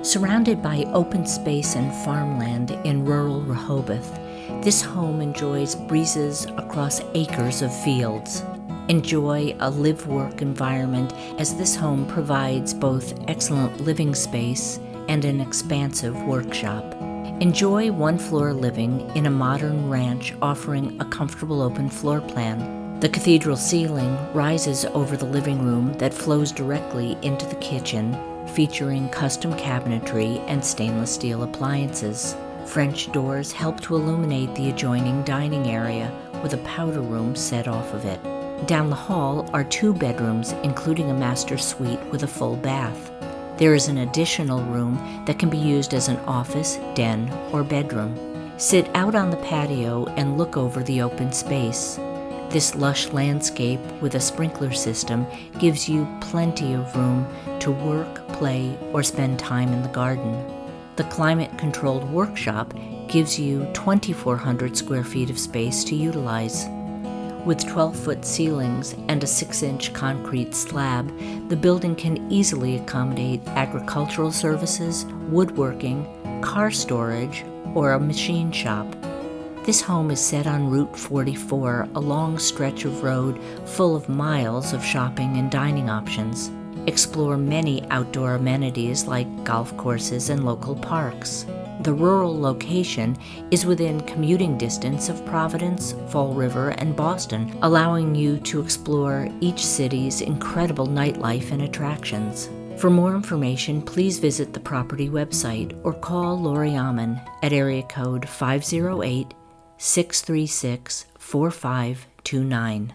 Surrounded by open space and farmland in rural Rehoboth, this home enjoys breezes across acres of fields. Enjoy a live-work environment as this home provides both excellent living space and an expansive workshop. Enjoy one-floor living in a modern ranch offering a comfortable open floor plan. The cathedral ceiling rises over the living room that flows directly into the kitchen, featuring custom cabinetry and stainless steel appliances. French doors help to illuminate the adjoining dining area with a powder room set off of it. Down the hall are 2 bedrooms, including a master suite with a full bath. There is an additional room that can be used as an office, den, or bedroom. Sit out on the patio and look over the open space. This lush landscape with a sprinkler system gives you plenty of room to work, play, or spend time in the garden. The climate-controlled workshop gives you 2,400 square feet of space to utilize. With 12-foot ceilings and a 6-inch concrete slab, the building can easily accommodate agricultural services, woodworking, car storage, or a machine shop. This home is set on Route 44, a long stretch of road full of miles of shopping and dining options. Explore many outdoor amenities like golf courses and local parks. The rural location is within commuting distance of Providence, Fall River, and Boston, allowing you to explore each city's incredible nightlife and attractions. For more information, please visit the property website or call Lori Amon at area code 508-636-4529.